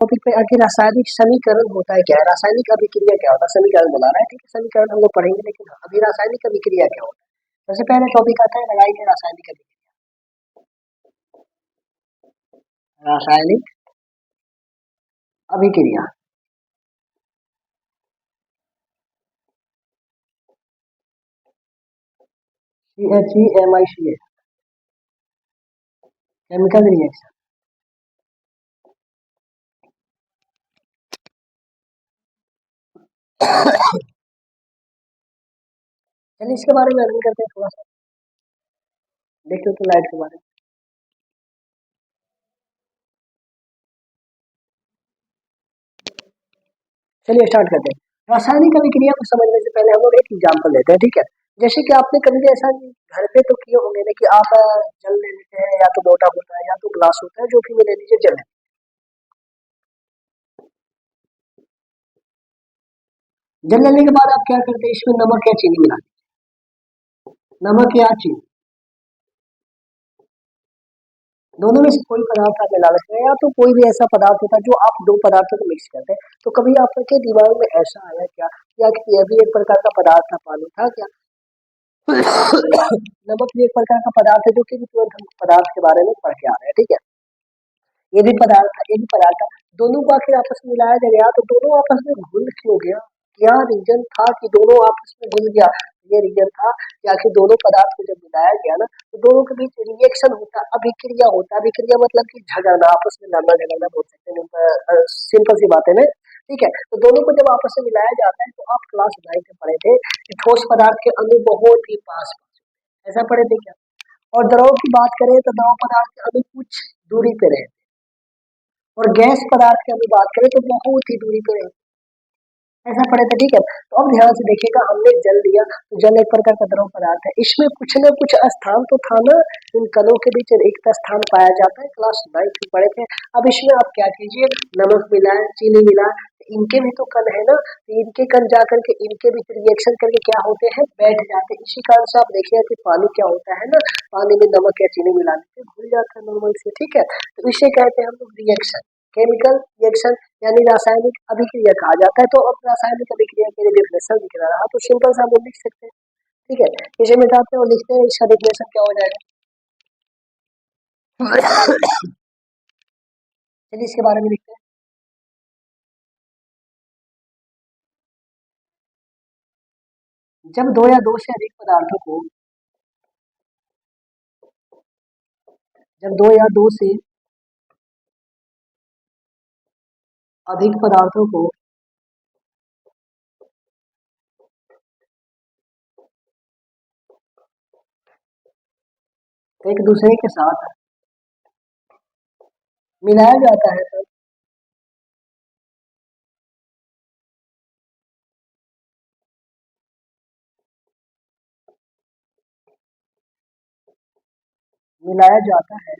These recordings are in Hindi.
टॉपिक पे आके रासायनिक समीकरण होता है क्या है, रासायनिक अभिक्रिया क्या होता है, समीकरण बुला रहा है, ठीक है। समीकरण हम लोग पढ़ेंगे, लेकिन अभी रासायनिक अभिक्रिया क्या होता है। सबसे पहले टॉपिक आता है, लगाएंगे रासायनिक अभिक्रिया। रासायनिक अभिक्रिया CHEMICA केमिकल रिएक्शन। चलिए इसके बारे में अध्ययन करते हैं, थोड़ा सा देखते तो लाइट के बारे में। चलिए स्टार्ट करते हैं। रासायनिक अभिक्रिया को समझने से पहले हम लोग एक एग्जांपल लेते हैं, ठीक है। जैसे कि आपने कभी ऐसा घर पे तो किए होंगे ना कि आप जल ले लेते हैं, या तो मोटा होता है या तो ग्लास होता है, जो भी ले लीजिए जल। जल लेने के बाद आप क्या करते हैं, इसमें नमक या चीनी मिला दीजिए, नमक या चीनी दोनों में से कोई पदार्थ आप मिला सकते हैं, या तो कोई भी ऐसा पदार्थ होता है जो आप दो पदार्थों को मिक्स करते हैं। तो कभी आपके दिमाग में ऐसा आया क्या, या कि यह भी एक प्रकार का पदार्थ था, पानी था क्या? नमक भी एक प्रकार का पदार्थ है, जो कि तुरंत हम पदार्थ के बारे में पढ़ के आ रहे हैं, ठीक है। ये भी पदार्थ था, ये भी पदार्थ था, दोनों को आखिर आपस में मिलाया गया, तो दोनों आपस में घुल क्यों गया? क्या रीजन था कि दोनों आपस में घुल गया? ये रीजन था कि आखिर दोनों पदार्थ को जब मिलाया गया ना, तो दोनों के बीच रिएक्शन होता, अभिक्रिया होता। अभिक्रिया मतलब कि झगड़ना, आपस में लड़ना झगड़ना बोल सकते हैं, सिंपल सी बात है ना, ठीक है। तो दोनों को जब आपस में मिलाया जाता है, तो आप क्लास 9 में पढ़े थे कि ठोस पदार्थ के अणु बहुत ही पास, ऐसा पढ़े थे क्या? और द्रव की बात करें तो द्रव पदार्थ के अणु कुछ दूरी पे रहते, और गैस पदार्थ की अभी बात करें तो बहुत ही दूरी पे रहते, ऐसा पढ़े थे, ठीक है। तो अब ध्यान से देखिएगा, हमने जल दिया, तो जल एक प्रकार का द्रव पदार्थ है, इसमें कुछ न कुछ स्थान तो था ना, इन कणों के बीच रिक्त स्थान पाया जाता है, क्लास 9 में पढ़े थे। अब इसमें आप क्या कीजिए, नमक मिलाए, चीनी मिलाए, इनके भी तो कण है ना, तो इनके कण जाकर के इनके बीच रिएक्शन करके क्या होते हैं, बैठ जाते हैं। इसी कारण से आप देखिए कि पानी क्या होता है ना, पानी में नमक या चीनी मिलाने से घुल जाता है नॉर्मल से, ठीक है। तो इसे कहते हैं हम लोग रिएक्शन, केमिकल रिएक्शन, यानी रासायनिक अभिक्रिया कहा जाता है। तो अब रासायनिक अभिक्रिया के लिए डेफिनेशन लिख रहा तो सिंपल सा हम लोग लिख सकते हैं, ठीक है। इसे मिटाते हैं और लिखते हैं, इसका डेफिनेशन क्या हो जाएगा। चलिए इसके बारे में लिखते हैं। जब दो या दो से अधिक पदार्थों को, जब दो या दो से अधिक पदार्थों को एक दूसरे के साथ मिलाया जाता है, तो मिलाया जाता है,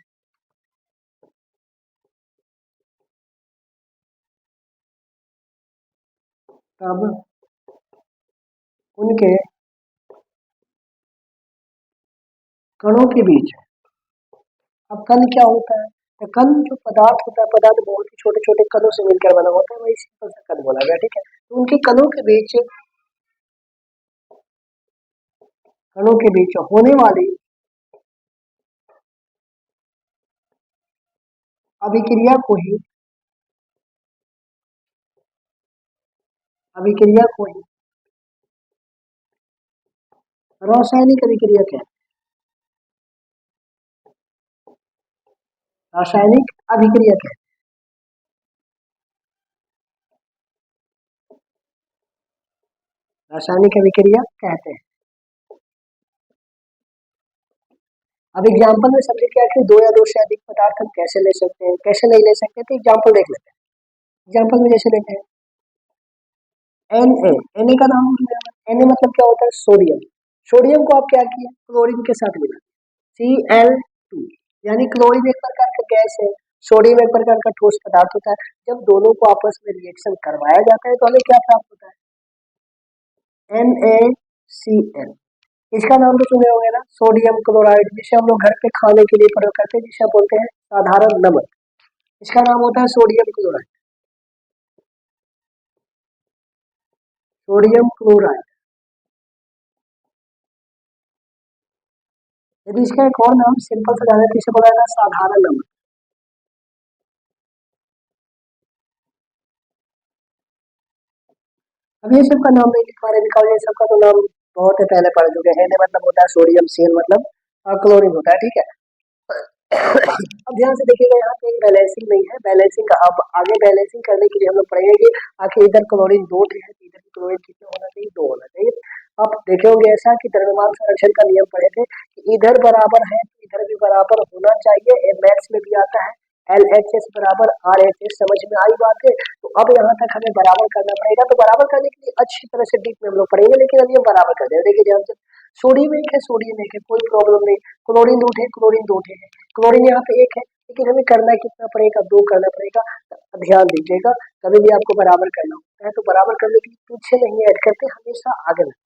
तब उनके कणों के बीच, अब कण क्या होता है, तो कण जो पदार्थ होता है, पदार्थ बहुत ही छोटे छोटे कणों से मिलकर बना होता है, वही सिंपल सा कण बोला गया, ठीक है। तो उनके कणों के बीच होने वाली अभिक्रिया को ही, अभिक्रिया को ही रासायनिक अभिक्रिया कहते हैं। रासायनिक अभिक्रिया कहते हैं, रासायनिक अभिक्रिया कहते हैं। अब एग्जाम्पल में समझे क्या कि दो या दो से अधिक पदार्थ हम कैसे ले सकते हैं, कैसे नहीं ले सकते, तो एग्जाम्पल देख लेते हैं। एग्जाम्पल में जैसे लेते हैं Na का नाम Na मतलब क्या होता है, सोडियम। सोडियम को आप क्या किए, क्लोरीन के साथ मिला, Cl2, यानी क्लोरीन एक प्रकार का गैस है, सोडियम एक प्रकार का ठोस पदार्थ होता है। जब दोनों को आपस में रिएक्शन करवाया जाता है, तो हमें क्या प्राप्त होता है, NaCl। इसका नाम तो सुने होंगे ना, सोडियम क्लोराइड, जिसे हम लोग घर पे खाने के लिए प्रयोग करते हैं, जिसे बोलते हैं साधारण नमक। इसका नाम होता है सोडियम क्लोराइड। Sodium chloride. यदि इसका एक और नाम सिंपल से जाने तो इसे बोला जाता है साधारण नमक। अब ये सबका नाम नहीं लिख पा रहे बिकॉज ये सबका तो नाम बहुत ही पहले पढ़ चुके हैं। मतलब होता है सोडियम, सीएल मतलब क्लोरीन होता है, ठीक है। अब ध्यान से देखिएगा, यहाँ पे एक बैलेंसिंग नहीं है। बैलेंसिंग अब आगे बैलेंसिंग करने के लिए हम लोग पढ़ेंगे कि आखिर इधर क्लोरीन 2 है तो इधर भी क्लोरीन कितना होना चाहिए, 2 होना चाहिए। अब देखे होंगे ऐसा कि द्रव्यमान संरक्षण का नियम पढ़े थे कि इधर बराबर है तो इधर भी बराबर होना चाहिए। ये मैथ्स में भी आता है, LHS बराबर RHS। समझ में आई बात है? तो अब यहाँ तक हमें बराबर करना पड़ेगा। तो बराबर करने के लिए अच्छी तरह से डीप में हम लोग पढ़ेंगे, लेकिन अभी हम बराबर कर दें। देखिए ध्यान से, सोडियम एक है, सोडियम एक है, कोई प्रॉब्लम नहीं। क्लोरीन 2 है, क्लोरीन 2 है। क्लोरीन यहाँ पे एक है, लेकिन हमें करना कितना पड़ेगा, 2 करना पड़ेगा। ध्यान दीजिएगा, कभी भी आपको बराबर करना होता है तो बराबर करने के लिए पीछे नहीं ऐड करते, हमेशा आगे लगते।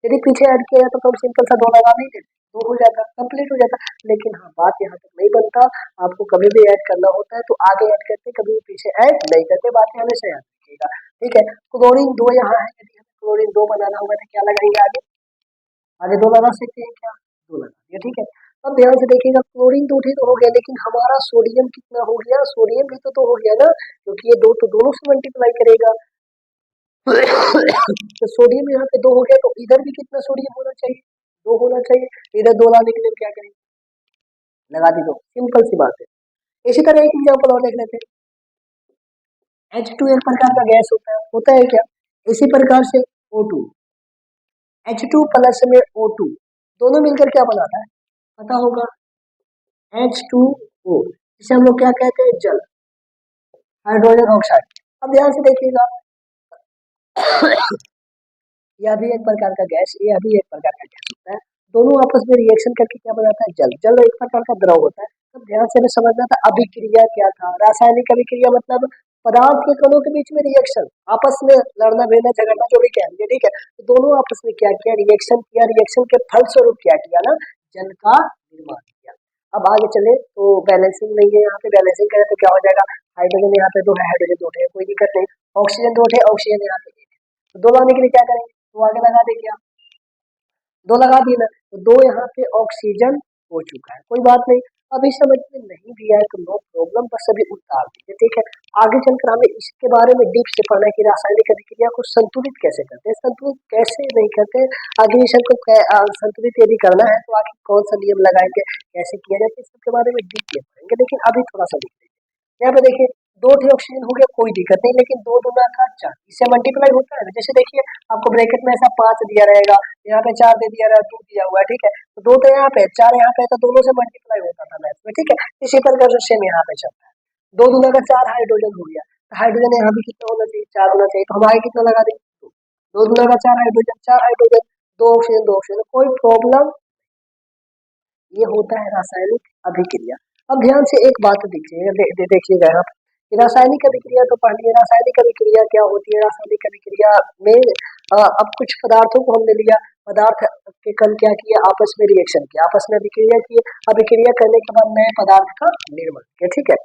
यदि पीछे ऐड किया जाता तो हम सिंपल सा 2 लगा नहीं देते, 2 हो जाता, कंप्लीट हो जाता। लेकिन हाँ, बात यहाँ तक नहीं बनता। आपको कभी भी ऐड करना होता है तो आगे ऐड करते, कभी भी पीछे ऐड नहीं करते। बातें हमेशा याद रखिएगा, ठीक है। क्लोरीन 2 यहाँ है, यदि हमें क्लोरीन 2 बनाना होगा तो क्या लगाएंगे आगे? आगे 2 लगा सकते हैं क्या? 2 लगा दिया, ठीक है। अब ध्यान से देखिएगा, क्लोरीन 2 ठीक तो हो गया, लेकिन हमारा सोडियम कितना हो गया? सोडियम भी तो 2 हो गया ना, क्योंकि ये 2 तो दोनों से मल्टीप्लाई करेगा। तो सोडियम यहाँ पे 2 हो गया, तो इधर भी कितना सोडियम होना चाहिए? 2 होना चाहिए। इधर 2 लाने के लिए क्या करेंगे? लगा दी 2, सिंपल सी बात है। इसी तरह एक एग्जाम्पल और देख लेते हैं। H2 एक प्रकार का गैस होता है क्या? इसी प्रकार से O2, H2 प्लस में O2 दोनों मिलकर क्या बनाता है पता होगा? H2O, जिसे हम लोग क्या कहते हैं? जल, हाइड्रोजन ऑक्साइड। अब ध्यान से देखिएगा, यह भी एक प्रकार का गैस, यह भी एक प्रकार का गैस होता है। दोनों आपस में रिएक्शन करके क्या बनाता है? जल। जल एक प्रकार का द्रव होता है। तो ध्यान से हमें समझना था अभिक्रिया क्या था। रासायनिक अभिक्रिया मतलब पदार्थ के कणों के बीच में रिएक्शन, आपस में लड़ना भिड़ना झगड़ना जो भी कहेंगे, ठीक है। तो दोनों आपस में क्या किया? रिएक्शन किया। रिएक्शन के फलस्वरूप क्या किया ना? जल का निर्माण किया। अब आगे चले तो बैलेंसिंग नहीं है, यहाँ पे बैलेंसिंग करें तो क्या हो जाएगा? हाइड्रोजन यहाँ पे 2 है, हाइड्रोजन 2 है, कोई दिक्कत नहीं। ऑक्सीजन 2 है, ऑक्सीजन यहाँ पे 1 है। तो 2 लाने के लिए क्या करेंगे? तो आगे लगा देंगे आप, 2 लगा दिए ना, तो 2 यहाँ पे ऑक्सीजन हो चुका है, कोई बात नहीं। अभी समझ में नहीं भी आए तो नो प्रॉब्लम, बस अभी उतार दीजिए, ठीक है। आगे चलकर हमें इसके बारे में डीप से पढ़ना है कि रासायनिक अभिक्रिया को संतुलित कैसे करते हैं, संतुलित कैसे नहीं करते। अग्निशन को संतुलित यदि करना है तो आखिर कौन सा नियम लगाएंगे, कैसे किया जाए, इस सबके बारे में डीप में पढ़ेंगे। लेकिन अभी थोड़ा सा देख लीजिए, यहाँ पे देखिए 2 ठी ऑक्सीजन हो गया, कोई दिक्कत नहीं, लेकिन 2 दूना का 4, इससे मल्टीप्लाई होता है ना। जैसे देखिए आपको ब्रैकेट में ऐसा 5 दिया रहेगा, यहाँ पे 4 दे दिया रहेगा, 2 दिया हुआ है, ठीक है। तो 2 तो यहाँ पे 4 यहाँ पे, तो दोनों से मल्टीप्लाई होता था मैथ में, ठीक है। इसी प्रकार से सेम यहाँ पे चलता है। 2 दूना का 4 हाइड्रोजन हो गया, तो हाइड्रोजन यहाँ भी कितना होना चाहिए? 4 होना चाहिए। तो हम आगे कितना लगा देंगे? 2 दूना का 4 हाइड्रोजन, 4 हाइड्रोजन, 2 ऑक्सीजन, 2 ऑक्सीजन, कोई प्रॉब्लम। ये होता है रासायनिक अभिक्रिया। अब ध्यान से एक बात देखिएगा, देखिएगा यहाँ पे रासायनिक अभिक्रिया तो पढ़ लिया। रासायनिक अभिक्रिया क्या होती है? रासायनिक अभिक्रिया में अब कुछ पदार्थों को हमने लिया, पदार्थ के कण क्या किए? आपस में रिएक्शन किया, आपस में अभिक्रिया किए। अभिक्रिया करने के बाद नए पदार्थ का निर्माण किया, ठीक है।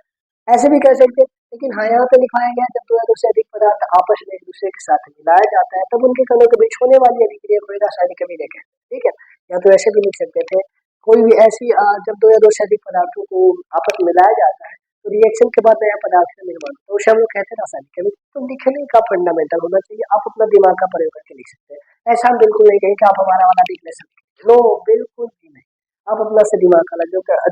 ऐसे भी कर सकते हैं, लेकिन हाँ यहाँ पे दिखाया गया जब 2 या 2 से अधिक पदार्थ आपस में एक दूसरे के साथ मिलाया जाता है तब उनके कणों के बीच होने वाली अभिक्रिया को रासायनिक अभिक्रिया कहते हैं, ठीक है। या तो ऐसे भी लिख सकते थे, कोई भी ऐसी जब 2 या 2 से अधिक पदार्थों को आपस में मिलाया जाता है तो रिएक्शन के बाद नया पदार्थ का निर्माण, तो उसे हम लोग कहते हैं रासायनिक अभिक्रिया। तो लिखने का फंडामेंटल होना चाहिए, आप अपना दिमाग का प्रयोग करके लिख सकते हैं। ऐसा हम बिल्कुल नहीं कहें कि आप हमारा वाला लिख ले सकते, नो बिल्कुल भी नहीं। आप अपना से दिमाग का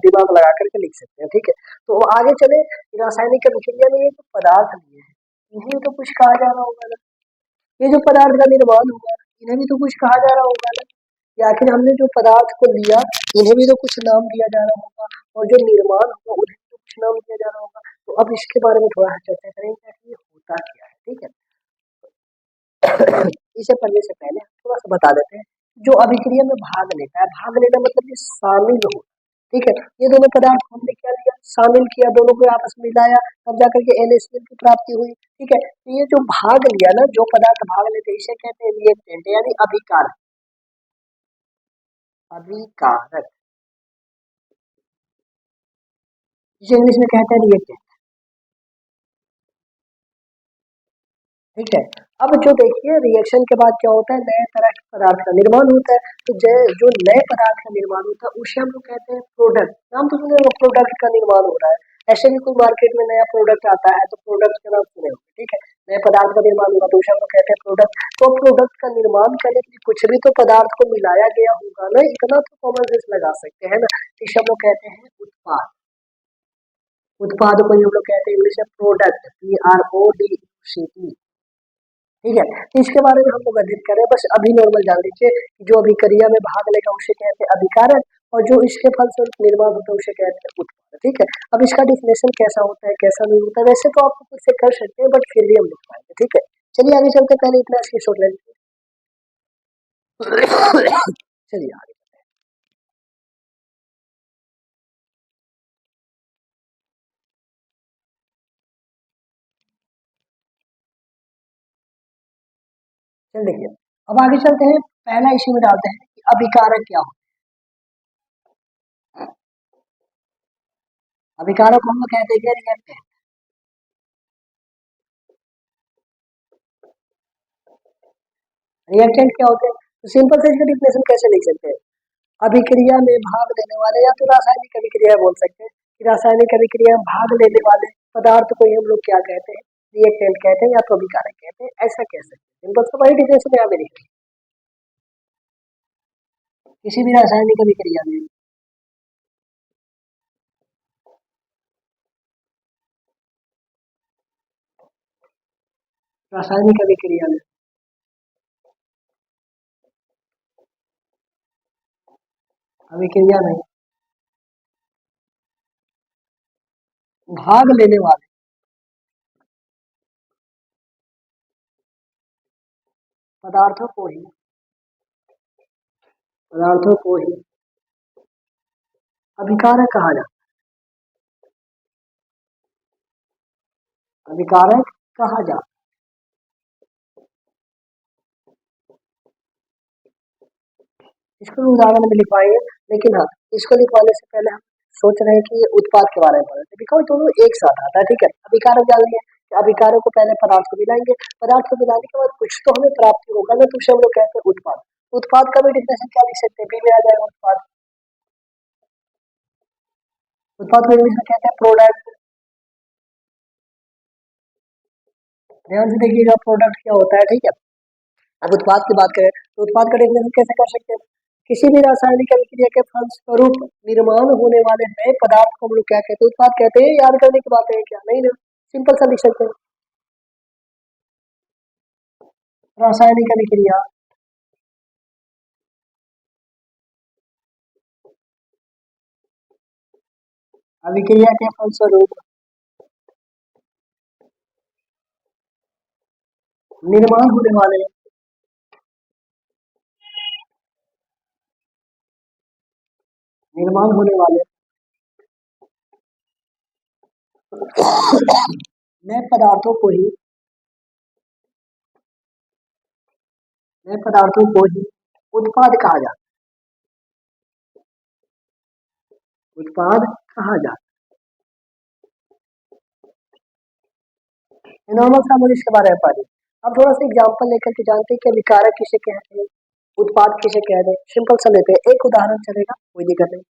दिमाग लगा करके लिख सकते हैं, ठीक है। तो आगे चले, रासायनिक अभिक्रिया में ये जो पदार्थ लिए हैं इन्हें तो कुछ कहा जा रहा होगा ना, ये जो पदार्थ का निर्माण हुआ इन्हें भी तो कुछ कहा जा रहा होगा ना। या आखिर हमने जो पदार्थ को लिया इन्हें भी तो कुछ नाम दिया जा रहा होगा, और जो निर्माण हुआ उन्हें भी तो कुछ नाम दिया जा रहा होगा। तो अब इसके बारे में थोड़ा चर्चा करेंगे कि ये होता क्या है, ठीक है। इसे पढ़ने से पहले थोड़ा सा बता देते हैं, जो अभिक्रिया में भाग लेता है, भाग लेना मतलब ये शामिल हो, ठीक है। ये दोनों पदार्थ को हमने क्या लिया? शामिल किया, दोनों को आपस में मिलाया, तब जाकर के NaCl की प्राप्ति हुई, ठीक है। तो ये जो भाग लिया ना, जो पदार्थ भाग लेते हैं इसे कहते हैं रिएक्टेंट, यानी अभिकारक। अभिकारक जिसे इंग्लिश में कहते हैं रिएक्टेंट, ठीक है। अब जो देखिए रिएक्शन के बाद क्या होता है, नए तरह के पदार्थ का निर्माण होता है। तो जो नए पदार्थ का निर्माण होता है उसे हम लोग कहते हैं प्रोडक्ट। नाम तो सुने होंगे, प्रोडक्ट का निर्माण हो रहा है। ऐसे भी कोई मार्केट में नया प्रोडक्ट आता है तो प्रोडक्ट का नाम सुने होंगे, ठीक है। नए पदार्थ का निर्माण होगा तो उसे हम लोग कहते हैं प्रोडक्ट। तो प्रोडक्ट का निर्माण करने के लिए कुछ भी तो पदार्थ को मिलाया गया होगा ना, इतना तो कॉमन सेंस लगा सकते हैं ना। इसे हम लोग कहते हैं उत्पाद। उत्पाद को ही हम लोग कहते हैं इंग्लिश में प्रोडक्ट, PRODUCT, ठीक है। तो इसके बारे में हम लोग अधिक करें, बस अभी नॉर्मल जान लीजिए कि जो अभिक्रिया में भाग लेगा उसे कहते हैं अभिकारक, और जो इसके फलस्वरूप निर्माण होता है उसे कहते हैं उत्पाद, ठीक है। अब इसका डिफिनेशन कैसा होता है कैसा नहीं होता है, वैसे तो आप खुद से कर सकते हैं बट फिर भी हम लिख पाएंगे, ठीक है। चलिए आगे चलते, पहले इतना स्क्रीनशॉट ले लीजिए। चलिए आगे चल देखिए, अब आगे चलते हैं। पहला इसी में डालते हैं कि अभिकारक क्या होता है। अभिकारक को हम लोग कहते हैं रिएक्टेंट। रिएक्टेंट क्या होते हैं, तो सिंपल से इसका डिफिनेशन कैसे लिख सकते हैं, अभिक्रिया में भाग लेने वाले, या तो रासायनिक अभिक्रिया बोल सकते हैं कि रासायनिक अभिक्रिया में भाग लेने वाले पदार्थ को ही हम लोग क्या कहते हैं, रिएक्टेंट कहते हैं या तो अभिकारक कहते हैं, ऐसा कह सकते हैं। सिंपल सा वही डिफिनेशन यहाँ पे लिखिए, किसी भी रासायनिक अभिक्रिया में, रासायनिक अभिक्रिया में, अभिक्रिया में भाग लेने वाले पदार्थों को ही, पदार्थों को ही अभिकारक कहा जाता है, अभिकारक कहा जाता है। इसको भी उदाहरण में लिखवाएंगे, लेकिन हाँ, इसको लिखवाने से पहले हम सोच रहे हैं कि ये उत्पाद के बारे में पढ़ते, बिकॉज दोनों एक साथ आता है, ठीक है। अभिकारक जान लिए, अभिकारक को पहले पदार्थ को मिलाएंगे, पदार्थ को मिलाने के बाद कुछ तो हमें प्राप्ति होगा ना, तो उसे हम लोग कहते हैं उत्पाद। उत्पाद का भी डिफिनेशन क्या लिख सकते हैं, बी में आ जाएगा उत्पाद। उत्पाद को इंग्लिश में कहते हैं प्रोडक्ट। ध्यान से देखिएगा प्रोडक्ट क्या होता है, ठीक है। अब उत्पाद की बात करें तो उत्पाद का डेफिनेशन कैसे कर सकते हैं, किसी भी रासायनिक अभिक्रिया के फलस्वरूप निर्माण होने वाले नए पदार्थ को हम लोग क्या कहते हैं, उत्पाद कहते हैं। याद करने की बात है क्या, नहीं ना, सिंपल सा लिख सकते हैं, रासायनिक अभिक्रिया, अभिक्रिया के फलस्वरूप निर्माण होने वाले, निर्माण होने वाले नए पदार्थों को ही, नए पदार्थों को ही उत्पाद कहा जाता है, उत्पाद कहा जाता है। नॉर्मल सा मुझे इसके बारे में पढ़िए। अब थोड़ा सा एग्जाम्पल लेकर के जानते हैं कि अभिकारक किसे कहते हैं, उत्पाद किसे कहते हैं। सिंपल सा लेते हैं, एक उदाहरण चलेगा, कोई दिक्कत नहीं।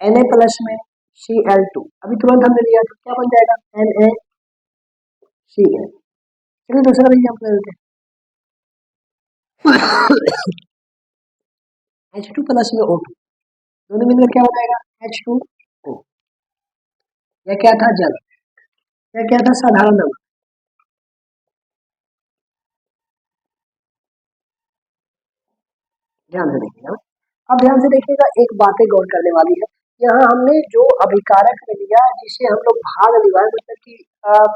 Na+ में Cl2, अभी तुरंत हमने लिया तो क्या बन जाएगा, NaCl। चलिए दूसरा भी एग्जाम्पल लेते हैं। H2+ में O2, दोनों मिलकर क्या बनाएगा, H2O। यह क्या था, जल। यह क्या था, साधारण नमक। ध्यान से देखिएगा, अब ध्यान से देखिएगा, एक बातें गौर करने वाली है। यहाँ हमने जो अभिकारक में लिया जिसे हम लोग भाग लिया, मतलब कि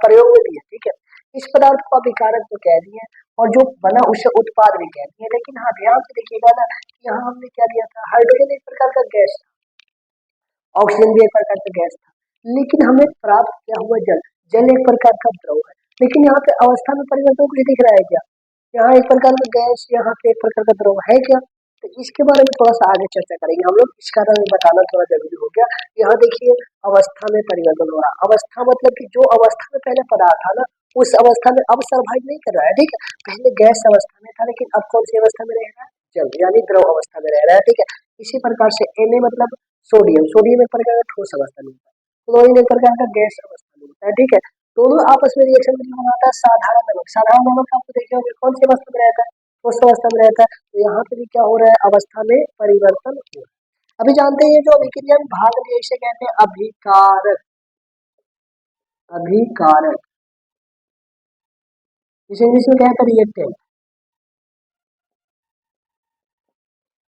प्रयोग में लिया, ठीक है। इस पदार्थ को अभिकारक तो कह दिए और जो बना उसे उत्पाद भी कह दिए, लेकिन हाँ ध्यान से देखिएगा ना, यहाँ हमने क्या लिया था, हाइड्रोजन एक प्रकार का गैस, ऑक्सीजन भी एक प्रकार का गैस था, लेकिन हमें प्राप्त क्या हुआ, जल। जल एक प्रकार का द्रव है, लेकिन यहाँ पे अवस्था में परिवर्तन कुछ दिख रहा है क्या, यहाँ एक प्रकार का गैस, यहाँ पे एक प्रकार का द्रव है क्या। तो इसके बारे में थोड़ा सा आगे चर्चा करेंगे हम लोग, इस कारण बताना थोड़ा जरूरी हो गया। यहाँ देखिए अवस्था में परिवर्तन हो रहा, अवस्था मतलब कि जो अवस्था में पहले पदार्थ था ना उस अवस्था में अब सर्वाइव नहीं कर रहा है, ठीक है। पहले गैस अवस्था में था, लेकिन अब कौन सी अवस्था में रह रहा है, जल यानी द्रव अवस्था में रह रहा है, ठीक है। इसी प्रकार से Na मतलब सोडियम, सोडियम एक प्रकार का ठोस अवस्था में होता है, क्लोरीन एक प्रकार का गैस अवस्था में होता है, ठीक है। दोनों आपस में रिएक्शन मतलब बनाता है साधारण नमक, साधारण नमक आपको देखे होंगे कौन सी अवस्था में रहता है, ठोस अवस्था में रहता है। तो यहाँ पे भी क्या हो रहा है, अवस्था में परिवर्तन हो रहा है। अभी जानते हैं ये जो अभिक्रिया में भाग लिया इसे कहते हैं अभिकारक, अभिकारक इसे इंग्लिश में कहते हैं रिएक्टेंट।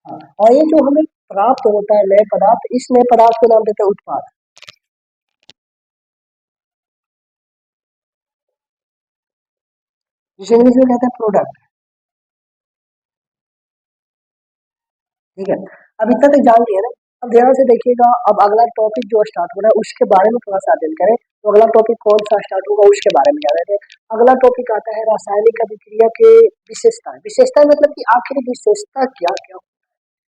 हाँ, और ये जो हमें प्राप्त होता है नए पदार्थ, इस नए पदार्थ को नाम देते हैं उत्पाद, जिसे इंग्लिश में कहते हैं प्रोडक्ट, ठीक है। अब इतना तक जान लिया ना। अब ध्यान से देखिएगा, अब अगला टॉपिक जो स्टार्ट हो रहा है उसके बारे में थोड़ा सा अध्ययन करें। तो अगला टॉपिक कौन सा स्टार्ट होगा उसके बारे में जान रहे थे। अगला टॉपिक आता है रासायनिक अभिक्रिया के विशेषताएं। विशेषता मतलब कि आखिर विशेषता क्या क्या,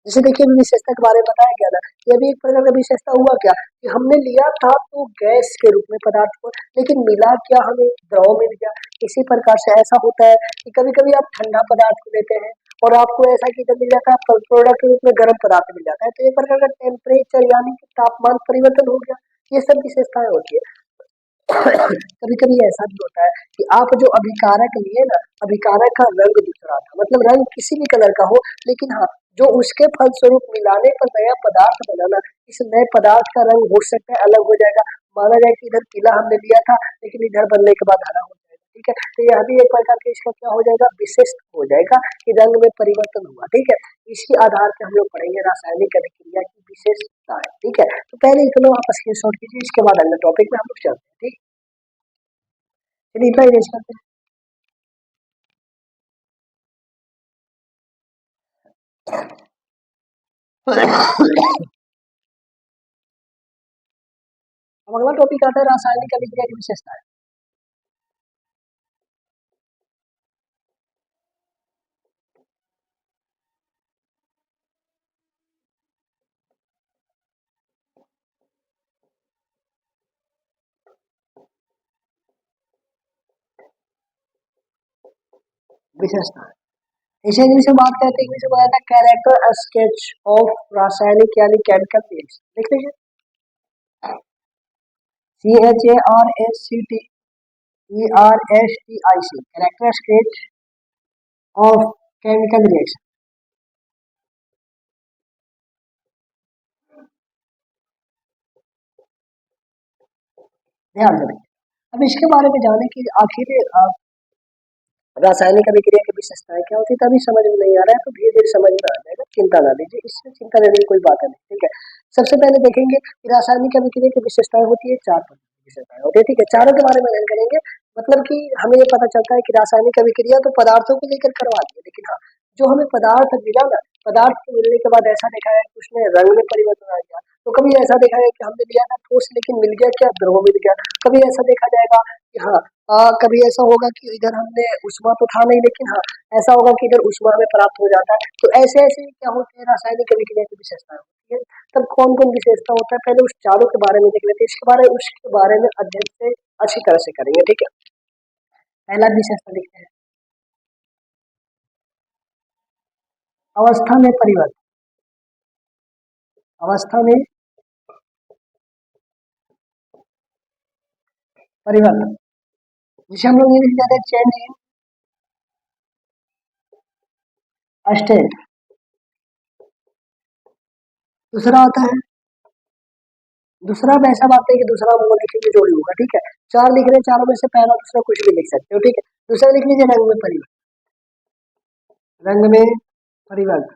जैसे देखिए अभी विशेषता के बारे में बताया गया ना, ये भी एक प्रकार का विशेषता हुआ क्या कि हमने लिया था तो गैस के रूप में पदार्थ को, लेकिन मिला क्या, हमें द्रव मिल गया। इसी प्रकार से ऐसा होता है कि कभी कभी आप ठंडा पदार्थ को लेते हैं और आपको ऐसा कि जब मिल जाता है प्रोडक्ट के रूप में गर्म पदार्थ मिल जाता है, तो एक प्रकार का टेम्परेचर यानी कि तापमान परिवर्तन हो गया। ये सब विशेषताएं होती है। कभी कभी ऐसा भी होता है कि आप जो अभिकारक लिए ना, अभिकारक का रंग दूसरा था, मतलब रंग किसी भी कलर का हो, लेकिन हाँ जो उसके फलस्वरूप मिलाने पर नया पदार्थ बनाना, इस नए पदार्थ का रंग हो सकता है अलग हो जाएगा। माना जाए कि इधर पीला हमने लिया था, लेकिन इधर बनने के बाद हरा हो जाएगा, ठीक है। तो यह भी एक प्रकार का इसका क्या हो जाएगा, विशिष्ट हो जाएगा कि रंग में परिवर्तन हुआ, ठीक है। इसी आधार पर हम लोग पढ़ेंगे रासायनिक अभिक्रिया की विशेषताएं, ठीक है। तो पहले इतना आप स्क्रीनशॉट कीजिए, इसके बाद अगले टॉपिक में हम लोग चलते हैं, ठीक। चलिए इतना ही रेस करते हैं। अब अगला टॉपिक आता है रासायनिक अभिक्रिया की विशेषताएं। विशेषताएं इसे इंग्लिश में बात करते हैं, इंग्लिश में बताया था कैरेक्टर स्केच ऑफ रासायनिक यानी केमिकल रिएक्शन, देख लीजिए। CHARACTERSTIC character sketch of chemical reaction, ध्यान दें। अब इसके बारे में जाने की आखिर रासायनिक अभिक्रिया की विशेषताएं क्या होती है, तभी समझ में नहीं आ रहा है तो धीरे धीरे समझ में आ जाएगा, चिंता ना लीजिए, इसमें चिंता लेने की कोई बात नहीं, ठीक है। सबसे पहले देखेंगे कि रासायनिक अभिक्रिया की विशेषताएं होती है, चार प्रकार की विशेषताएं होती है, ठीक है। चारों के बारे में अध्ययन करेंगे। मतलब कि हमें ये पता चलता है कि रासायनिक अभिक्रिया तो पदार्थों को लेकर करवाती है, लेकिन हाँ जो हमें पदार्थ मिला ना, पदार्थ को मिलने के बाद ऐसा देखा है कि उसमें रंग में परिवर्तन आ गया। तो कभी ऐसा देखा है कि हमने लिया था ठोस, लेकिन मिल गया क्या, द्रव मिल गया। कभी ऐसा देखा जाएगा कि हाँ कभी ऐसा होगा कि इधर हमने ऊष्मा तो था नहीं, लेकिन हाँ ऐसा होगा कि इधर ऊष्मा हमें प्राप्त हो जाता है। तो ऐसे ऐसे क्या होते हैं रासायनिक अभिक्रिया की विशेषताएं होती है। तब कौन कौन विशेषता होता है, पहले उस चारों के बारे में देख लेते हैं, उसके बारे में अध्ययन से अच्छी तरह से करेंगे, ठीक है। पहला विशेषता लिखते हैं, अवस्था में परिवर्तन, अवस्था में परिवर्तन, जिसे हम लोग इंग्लिश में कहते हैं चेंज इन स्टेट। दूसरा आता है, दूसरा वैसा बात है कि दूसरा वो लिखेंगे जो भी होगा, ठीक है। चार लिख रहे हैं, चारों में से पहला दूसरा कुछ भी लिख सकते हो, ठीक है। दूसरा लिख लीजिए रंग में परिवर्तन, रंग में परिवर्तन,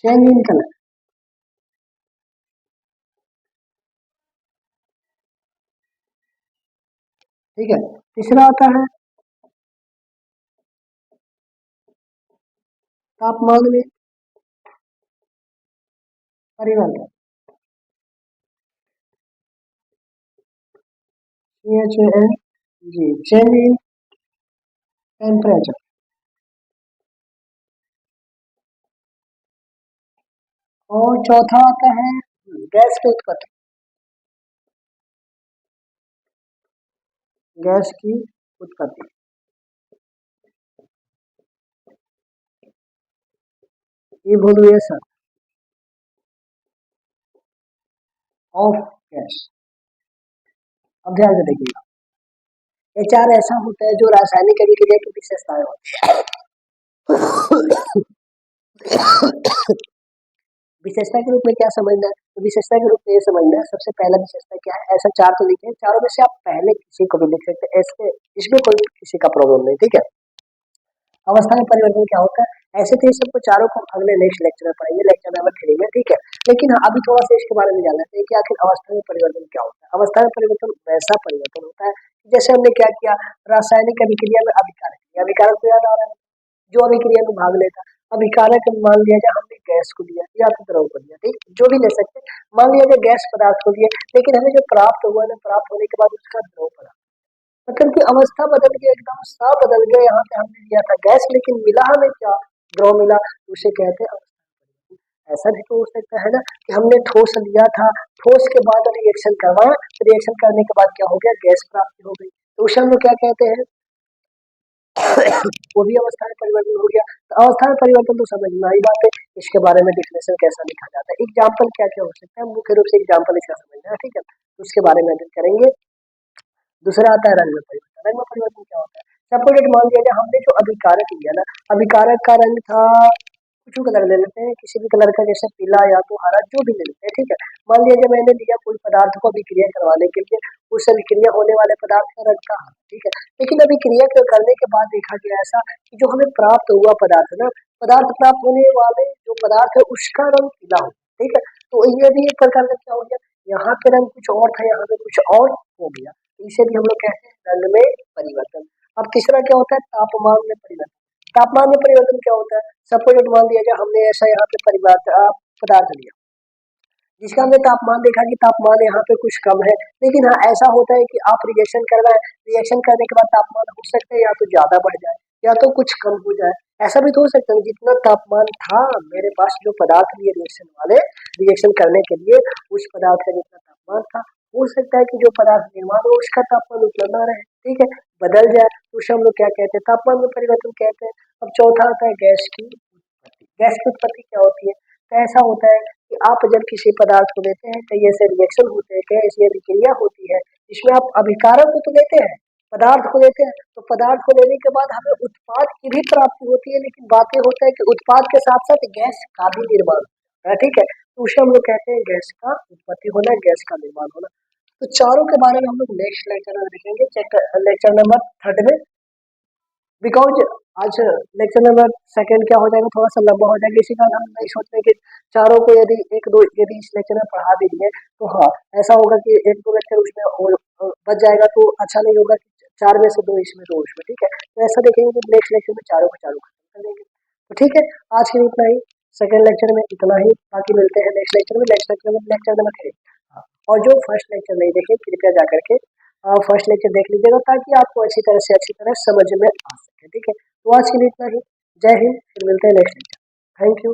चेंज इन कलर, ठीक है। तीसरा आता है तापमान में परिवर्तन, CHAN जी, चेंज इन टेम्परेचर। और चौथा आता है गैस की उत्पत्ति, गैस की उत्पत्ति। Evolution of gas. अब ध्यान से देखिएगा, एचआर ऐसा होता है जो रासायनिक अभिक्रिया की विशेषताएं होती है। विशेषता के रूप में क्या समझना है, तो विशेषता के रूप में ये समझना है, सबसे पहला विशेषता क्या है, ऐसा चार तो लिखे हैं, चारों में से आप पहले किसी को भी लिख सकते हैं, इसमें कोई किसी का प्रॉब्लम नहीं, ठीक है। अवस्था में परिवर्तन क्या होता है, ऐसे थे सबको चारों को अगले नेक्स्ट लेक्चर में पढ़ेंगे, लेक्चर नंबर 3 में, ठीक है। लेकिन हाँ, अभी थोड़ा सा इसके बारे में जानना चाहिए कि आखिर अवस्था में परिवर्तन क्या होता है। अवस्था में परिवर्तन वैसा परिवर्तन होता है जैसे हमने क्या किया, रासायनिक अभिक्रिया में अभिकारक किया, अभिकारक तो याद आ रहा है, जो अभिक्रिया में भाग लेता, अभिकारक मान लिया जाए हमने गैस को लिया या तो द्रव को लिया, ठीक, जो भी ले सकते हैं, मान लिया जाए गैस पदार्थ को लिया, लेकिन हमें जो प्राप्त हुआ ना, प्राप्त होने के बाद उसका द्रव पदार्थ, मतलब कि अवस्था बदल गई, एकदम सा बदल गया। यहाँ पे हमने लिया था गैस, लेकिन मिला हमें क्या, द्रव मिला, उसे कहते हैं अवस्था परिवर्तन। ऐसा भी तो हो सकता है ना कि हमने ठोस लिया था, ठोस के बाद रिएक्शन करवाया, रिएक्शन करने के बाद क्या हो गया, गैस प्राप्ति हो गई, तो उसे हम लोग क्या कहते हैं, वो भी अवस्था में परिवर्तन हो गया। तो अवस्था में परिवर्तन तो समझना ही बात है, इसके बारे में डिफिनेशन कैसा लिखा जाता है, एग्जाम्पल क्या क्या हो सकता है, मुख्य रूप से एग्जाम्पल इसका समझना है, ठीक है, तो उसके बारे में अध्ययन करेंगे। दूसरा आता है रंग में परिवर्तन। रंग में परिवर्तन क्या होता है, सपोज मान लिया जाए हमने जो अभिकारक लिया ना, अभिकारक का रंग था, कुछ भी कलर ले लेते हैं, किसी भी कलर का, जैसे पीला या तो हरा, जो भी ले लेते हैं, ठीक है। मान लिया जाए मैंने लिया कोई पदार्थ को अभिक्रिया करवाने के लिए, उस अभिक्रिया होने वाले पदार्थ का रंग था हरा, ठीक है। लेकिन अभिक्रिया करने के बाद देखा गया ऐसा कि जो हमें प्राप्त हुआ पदार्थ ना, पदार्थ प्राप्त होने वाले जो पदार्थ है उसका रंग पीला हो, ठीक है। तो ये भी एक प्रकार का क्या हो गया, यहाँ पे रंग कुछ और था, यहाँ पे कुछ और हो गया, इसे भी हम लोग कहते हैं रंग में परिवर्तन। अब तीसरा क्या होता है, तापमान में परिवर्तन। तापमान में परिवर्तन क्या होता है, सपोज मान लिया जाए हमने ऐसा यहाँ पे परिवर्तन पदार्थ लिया, जिसका हमने तापमान देखा कि तापमान यहाँ पे कुछ कम है, लेकिन हाँ ऐसा होता है कि आप रिएक्शन कर रहे हैं, रिएक्शन करने के बाद तापमान हो सकता है या तो ज्यादा बढ़ जाए या तो कुछ कम हो जाए, ऐसा भी तो हो सकता है। जितना तापमान था मेरे पास, जो पदार्थ लिए रिएक्शन वाले, रिएक्शन करने के लिए, उस पदार्थ का जितना तापमान था, हो सकता है कि जो पदार्थ निर्माण हो उसका तापमान उतना ना रहे, ठीक है, बदल जाए, तो उसे हम लोग क्या कहते हैं, तापमान में परिवर्तन कहते हैं। अब चौथा आता है गैस की उत्पत्ति। गैस की उत्पत्ति क्या होती है, तो ऐसा होता है कि आप जब किसी पदार्थ को लेते हैं, कई ऐसे रिएक्शन होते हैं, कई ऐसी अभिक्रिया होती है जिसमें आप अभिकारक को तो लेते हैं, पदार्थ को लेते हैं, तो पदार्थ को लेने के बाद हमें उत्पाद की भी प्राप्ति होती है, लेकिन बात ये होता है कि उत्पाद के साथ साथ गैस का भी निर्माण होता है, ठीक है, तो उसे हम लोग कहते हैं गैस का उत्पत्ति होना, गैस का निर्माण होना। तो चारों के बारे में हम लोग नेक्स्ट लेक्चर में देखेंगे, लेक्चर नंबर 3 में, बिकॉज आज लेक्चर नंबर 2 क्या हो जाएगा, थोड़ा सा लंबा हो जाएगा, इसी कारण हम नहीं सोच रहे कि चारों को यदि एक दो यदि इस लेक्चर में पढ़ा भी दिए, तो हाँ ऐसा होगा कि एक दो लेक्चर उसमें और बच जाएगा, तो अच्छा नहीं होगा कि 4 में से 2 इसमें 2 उसमें, ठीक है। तो ऐसा देखेंगे कि नेक्स्ट लेक्चर में चारों को चारों खत्म कर देंगे, तो ठीक है। आज के लिए इतना ही, सेकेंड लेक्चर में इतना ही, बाकी मिलते हैं नेक्स्ट लेक्चर में, नेक्स्ट लेक्चर में लेक्चर नंबर 3। हाँ, और जो फर्स्ट लेक्चर नहीं देखे कृपया जा करके फर्स्ट लेक्चर देख लीजिएगा, ताकि आपको अच्छी तरह से अच्छी तरह समझ में आ सके, ठीक है। तो आज के लिए इतना ही, जय हिंद, फिर मिलते हैं नेक्स्ट लेक्चर, थैंक यू।